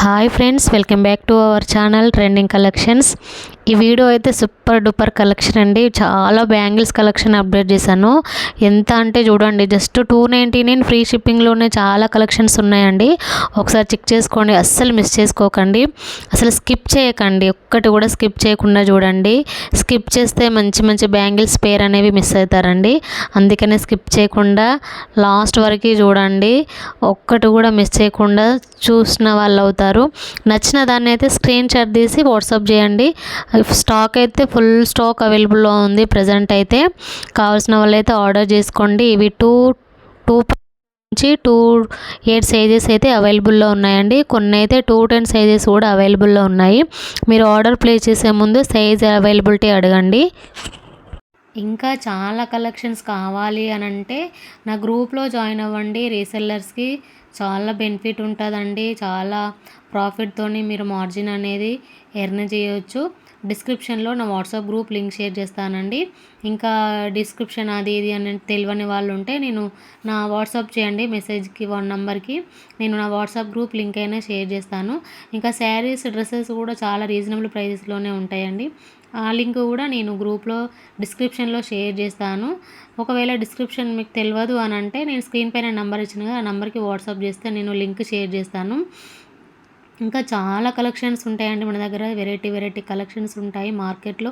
Hi friends, welcome back to our channel trending collections. ఈ video అయితే super duper collection అండి. చాలా bangles collection update చేశాను. ఎంత అంటే చూడండి, జస్ట్ 299 ఫ్రీ షిప్పింగ్లోనే చాలా కలెక్షన్స్ ఉన్నాయండి. ఒకసారి చెక్ చేసుకోండి, అస్సలు మిస్ చేసుకోకండి, అసలు స్కిప్ చేయకండి, ఒక్కటి కూడా స్కిప్ చేయకుండా చూడండి. స్కిప్ చేస్తే మంచి మంచి బ్యాంగిల్స్ పేర్ అనేవి మిస్ అవుతారండి. అందుకనే స్కిప్ చేయకుండా లాస్ట్ వరకు చూడండి, ఒక్కటి కూడా మిస్ చేయకుండా చూసిన వాళ్ళు అవుతారు. నచ్చిన దాన్ని అయితే స్క్రీన్ షాట్ తీసి వాట్సాప్ చేయండి. స్టాక్ అయితే ఫుల్ స్టాక్ అవైలబుల్లో ఉంది ప్రజెంట్ అయితే. కావాల్సిన వాళ్ళు అయితే ఆర్డర్ చేసుకోండి. ఇవి టూ నుంచి 2-8 సైజెస్ అయితే అవైలబుల్లో ఉన్నాయండి. కొన్ని అయితే 210 సైజెస్ కూడా అవైలబుల్లో ఉన్నాయి. మీరు ఆర్డర్ ప్లేస్ చేసే ముందు సైజ్ అవైలబిలిటీ అడగండి. ఇంకా చాలా కలెక్షన్స్ కావాలి అని అంటే నా గ్రూప్లో జాయిన్ అవ్వండి. రీసెల్లర్స్కి చాలా బెనిఫిట్ ఉంటుందండి. చాలా ప్రాఫిట్తోని మీరు మార్జిన్ అనేది ఎర్న్ చేయవచ్చు. డిస్క్రిప్షన్లో నా వాట్సాప్ గ్రూప్ లింక్ షేర్ చేస్తానండి. ఇంకా డిస్క్రిప్షన్ అది ఇది అని తెలియని వాళ్ళు ఉంటే నేను నా వాట్సాప్ చేయండి, మెసేజ్కి 1 నెంబర్కి నేను నా వాట్సాప్ గ్రూప్ లింక్ అయినా షేర్ చేస్తాను. ఇంకా శారీస్, డ్రెస్సెస్ కూడా చాలా రీజనబుల్ ప్రైజెస్లోనే ఉంటాయండి. ఆ లింక్ కూడా నేను గ్రూప్లో డిస్క్రిప్షన్లో షేర్ చేస్తాను. ఒకవేళ డిస్క్రిప్షన్ మీకు తెలియదు అని అంటే నేను స్క్రీన్ పైన నెంబర్ ఇచ్చిన ఆ నెంబర్కి వాట్సాప్ చేస్తే నేను లింక్ షేర్ చేస్తాను. ఇంకా చాలా కలెక్షన్స్ ఉంటాయండి మన దగ్గర. వెరైటీ కలెక్షన్స్ ఉంటాయి. మార్కెట్లో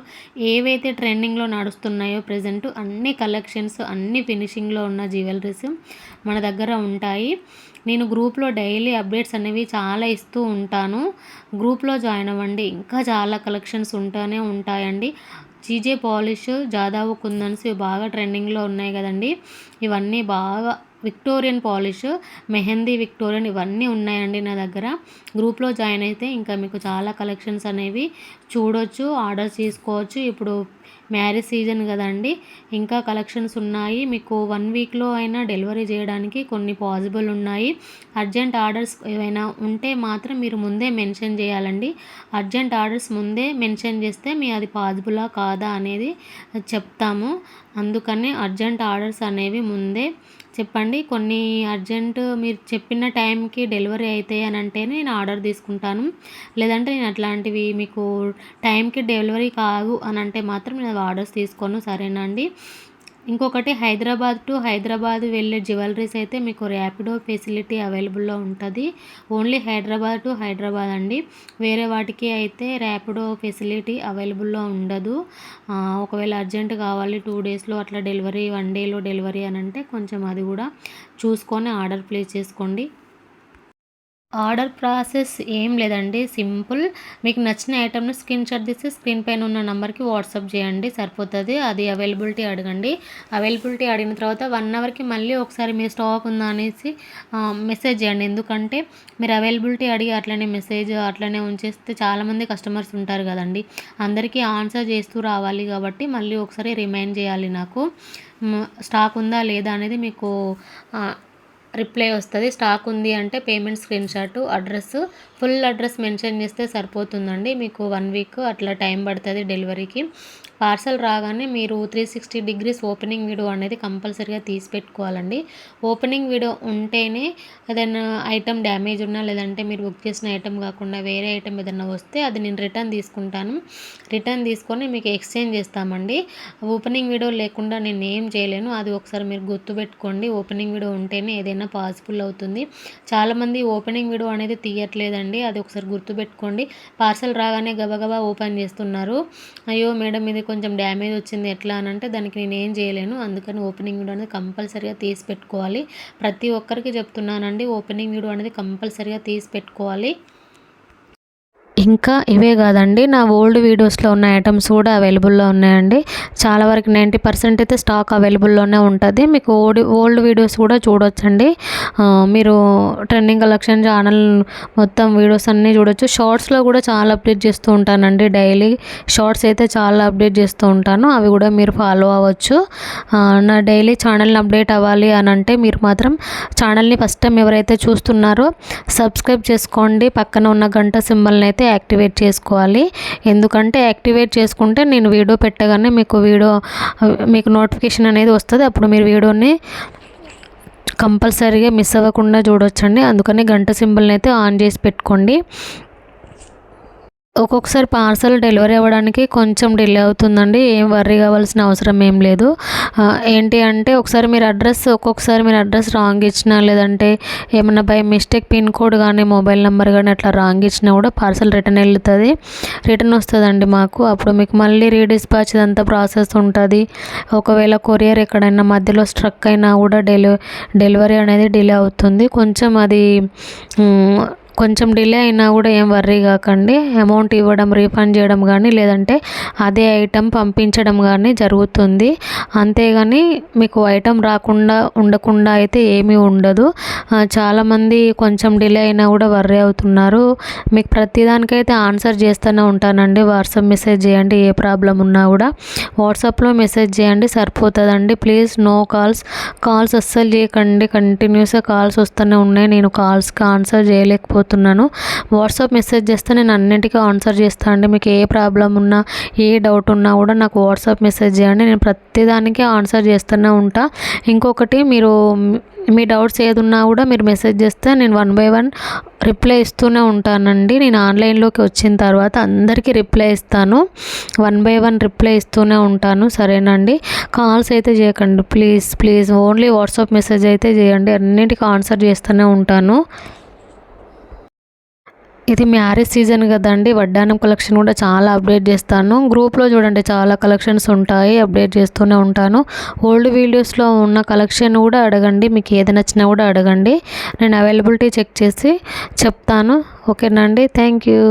ఏవైతే ట్రెండింగ్లో నడుస్తున్నాయో ప్రజెంట్ అన్ని కలెక్షన్స్, అన్ని ఫినిషింగ్లో ఉన్న జ్యువెలరీస్ మన దగ్గర ఉంటాయి. నేను గ్రూప్లో డైలీ అప్డేట్స్ అనేవి చాలా ఇస్తూ ఉంటాను. గ్రూప్లో జాయిన్ అవ్వండి. ఇంకా చాలా కలెక్షన్స్ ఉంటూనే ఉంటాయండి. జీజే పాలిష్, జాదావు కుందన్స్ బాగా ట్రెండింగ్లో ఉన్నాయి కదండి. ఇవన్నీ బాగా విక్టోరియన్ పాలిష్, మెహందీ విక్టోరియన్ ఇవన్నీ ఉన్నాయండి నా దగ్గర. గ్రూప్లో జాయిన్ అయితే ఇంకా మీకు చాలా కలెక్షన్స్ అనేవి చూడొచ్చు, ఆర్డర్ చేసుకోవచ్చు. ఇప్పుడు మ్యారేజ్ సీజన్ కదండి, ఇంకా కలెక్షన్స్ ఉన్నాయి. మీకు 1 వీక్లో అయినా డెలివరీ చేయడానికి కొన్ని పాసిబుల్ ఉన్నాయి. అర్జెంట్ ఆర్డర్స్ ఏవైనా ఉంటే మాత్రం మీరు ముందే మెన్షన్ చేయాలండి. అర్జెంట్ ఆర్డర్స్ ముందే మెన్షన్ చేస్తే మీ అది పాసిబులా కాదా అనేది చెప్తాము. అందుకనే అర్జెంట్ ఆర్డర్స్ అనేవి ముందే చెప్పండి. కొన్ని అర్జెంట్ మీరు చెప్పిన టైంకి డెలివరీ అవుతాయి అని అంటేనే నేను ఆర్డర్ తీసుకుంటాను. లేదంటే నేను అట్లాంటివి మీకు టైంకి డెలివరీ కాదు అని అంటే మాత్రం నేను ఆర్డర్స్ తీసుకోను. సరేనా అండి. ఇంకొకటి, హైదరాబాద్ వెళ్ళే జ్యువెలరీస్ అయితే మీకు ర్యాపిడో ఫెసిలిటీ అవైలబుల్లో ఉంటుంది. ఓన్లీ హైదరాబాద్ టు హైదరాబాద్ అండి. వేరే వాటికి అయితే ర్యాపిడో ఫెసిలిటీ అవైలబుల్లో ఉండదు. ఒకవేళ అర్జెంట్ కావాలి 2 డేస్లో అట్లా డెలివరీ, 1 డేలో డెలివరీ అని అంటే కొంచెం అది కూడా చూసుకొని ఆర్డర్ ప్లేస్ చేసుకోండి. ఆర్డర్ ప్రాసెస్ ఏం లేదండి, సింపుల్. మీకు నచ్చిన ఐటెంని స్క్రీన్ షాట్ తీసి స్క్రీన్ పైన ఉన్న నెంబర్కి వాట్సాప్ చేయండి, సరిపోతుంది. అది అవైలబిలిటీ అడగండి. అవైలబిలిటీ అడిగిన తర్వాత 1 అవర్కి మళ్ళీ ఒకసారి మీ స్టాక్ ఉందా అనేసి మెసేజ్ చేయండి. ఎందుకంటే మీరు అవైలబిలిటీ అడిగి అట్లనే మెసేజ్ అట్లనే ఉంచేస్తే చాలామంది కస్టమర్స్ ఉంటారు కదండి, అందరికీ ఆన్సర్ చేస్తూ రావాలి. కాబట్టి మళ్ళీ ఒకసారి రిమైండ్ చేయాలి నాకు. స్టాక్ ఉందా లేదా అనేది మీకు రిప్లై వస్తుంది. స్టాక్ ఉంది అంటే payment screen shot, address, full address mention చేస్తే సరిపోతుందండి. మీకు 1 వీక్ అట్లా టైం పడుతుంది డెలివరీకి. పార్సల్ రాగానే మీరు 360 డిగ్రీస్ ఓపెనింగ్ వీడియో అనేది కంపల్సరీగా తీసి పెట్టుకోవాలండి. ఓపెనింగ్ వీడియో ఉంటేనే ఏదైనా ఐటమ్ డ్యామేజ్ ఉన్నా, లేదంటే మీరు బుక్ చేసిన ఐటమ్ కాకుండా వేరే ఐటమ్ ఏదైనా వస్తే అది నేను రిటర్న్ తీసుకుంటాను. రిటర్న్ తీసుకొని మీకు ఎక్స్చేంజ్ చేస్తామండి. ఓపెనింగ్ వీడియో లేకుండా నేను ఏం చేయలేను, అది ఒకసారి మీరు గుర్తుపెట్టుకోండి. ఓపెనింగ్ వీడియో ఉంటేనే ఏదైనా పాసిబుల్ అవుతుంది. చాలామంది ఓపెనింగ్ వీడియో అనేది తీయట్లేదండి, అది ఒకసారి గుర్తుపెట్టుకోండి. పార్సల్ రాగానే గబగబా ఓపెన్ చేస్తున్నారు. అయ్యో మేడం ఇది కొంచెం డ్యామేజ్ వచ్చింది ఎట్లా అని అంటే దానికి నేను ఏం చేయలేను. అందుకని ఓపెనింగ్ వీడియో అనేది కంపల్సరీగా తీసి పెట్టుకోవాలి. ప్రతి ఒక్కరికి చెప్తున్నానండి, ఓపెనింగ్ వీడియో అనేది కంపల్సరీగా తీసి పెట్టుకోవాలి. ఇంకా ఇవే కాదండి, నా ఓల్డ్ వీడియోస్లో ఉన్న ఐటమ్స్ కూడా అవైలబుల్లో ఉన్నాయండి. చాలా వరకు 90% అయితే స్టాక్ అవైలబుల్లోనే ఉంటుంది. మీకు ఓల్డ్ వీడియోస్ కూడా చూడొచ్చండి. మీరు ట్రెండింగ్ కలెక్షన్ ఛానల్ మొత్తం వీడియోస్ అన్నీ చూడొచ్చు. షార్ట్స్లో కూడా చాలా అప్డేట్ చేస్తూ ఉంటానండి. డైలీ షార్ట్స్ అయితే చాలా అప్డేట్ చేస్తూ ఉంటాను, అవి కూడా మీరు ఫాలో అవ్వచ్చు. నా డైలీ ఛానల్ని అప్డేట్ అవ్వాలి అని అంటే మీరు మాత్రం ఛానల్ని ఫస్ట్ టైం ఎవరైతే చూస్తున్నారో సబ్స్క్రైబ్ చేసుకోండి. పక్కన ఉన్న గంట సింబల్ని అయితే యాక్టివేట్ చేసుకోవాలి. ఎందుకంటే యాక్టివేట్ చేసుకుంటే నేను వీడియో పెట్టగానే మీకు నోటిఫికేషన్ అనేది వస్తుంది. అప్పుడు మీరు వీడియోని కంపల్సరీగా మిస్ అవ్వకుండా చూడొచ్చండి. అందుకని గంట సింబల్ని అయితే ఆన్ చేసి పెట్టుకోండి. ఒక్కొక్కసారి పార్సల్ డెలివరీ అవ్వడానికి కొంచెం డిలే అవుతుందండి. ఏం వర్రీ కావాల్సిన అవసరం ఏం లేదు. ఏంటి అంటే ఒక్కొక్కసారి మీరు అడ్రస్ రాంగ్ ఇచ్చినా, లేదంటే ఏమన్నా బై మిస్టేక్ పిన్ కోడ్ కానీ మొబైల్ నెంబర్ కానీ అట్లా రాంగ్ ఇచ్చినా కూడా పార్సల్ రిటర్న్ వస్తుందండి మాకు. అప్పుడు మీకు మళ్ళీ రీడిస్పాచ్ ఇదంతా ప్రాసెస్ ఉంటుంది. ఒకవేళ కొరియర్ ఎక్కడైనా మధ్యలో స్ట్రక్ అయినా కూడా డెలివరీ అనేది డిలే అవుతుంది. కొంచెం డిలే అయినా కూడా ఏం వర్రీ కాకండి. అమౌంట్ ఇవ్వడం, రీఫండ్ చేయడం కానీ, లేదంటే అదే ఐటెం పంపించడం కానీ జరుగుతుంది. అంతేగాని మీకు ఐటెం ఉండకుండా అయితే ఏమీ ఉండదు. చాలామంది కొంచెం డిలే అయినా కూడా వర్రీ అవుతున్నారు. మీకు ప్రతిదానికైతే ఆన్సర్ చేస్తూనే ఉంటానండి. వాట్సాప్ మెసేజ్ చేయండి, ఏ ప్రాబ్లం ఉన్నా కూడా వాట్సాప్లో మెసేజ్ చేయండి, సరిపోతుందండి. ప్లీజ్ నో కాల్స్ అస్సలు చేయకండి. కంటిన్యూస్గా కాల్స్ వస్తూనే ఉన్నాయి. నేను కాల్స్కి ఆన్సర్ చేయలేకపోతున్నాను. వాట్సాప్ మెసేజ్ చేస్తే నేను అన్నింటికీ ఆన్సర్ చేస్తాను అండి. మీకు ఏ ప్రాబ్లం ఉన్నా, ఏ డౌట్ ఉన్నా కూడా నాకు వాట్సాప్ మెసేజ్ చేయండి. నేను ప్రతిదానికి ఆన్సర్ చేస్తూనే ఉంటా. ఇంకొకటి, మీ డౌట్స్ ఏది ఉన్నా కూడా మీరు మెసేజ్ చేస్తే నేను 1 by 1 రిప్లై ఇస్తూనే ఉంటానండి. నేను ఆన్లైన్లోకి వచ్చిన తర్వాత అందరికీ రిప్లై ఇస్తాను. 1 by 1 రిప్లై ఇస్తూనే ఉంటాను. సరేనండి. కాల్స్ అయితే చేయకండి ప్లీజ్. ఓన్లీ వాట్సాప్ మెసేజ్ అయితే చేయండి. అన్నింటికీ ఆన్సర్ చేస్తూనే ఉంటాను. ఇది మ్యారేజ్ సీజన్ కదండి. వడ్డానం కలెక్షన్ కూడా చాలా అప్డేట్ చేస్తాను. గ్రూప్లో చూడండి, చాలా కలెక్షన్స్ ఉంటాయి, అప్డేట్ చేస్తూనే ఉంటాను. ఓల్డ్ వీడియోస్లో ఉన్న కలెక్షన్ కూడా అడగండి. మీకు ఏది నచ్చినా కూడా అడగండి. నేను అవైలబిలిటీ చెక్ చేసి చెప్తాను. ఓకేనండి. Thank you.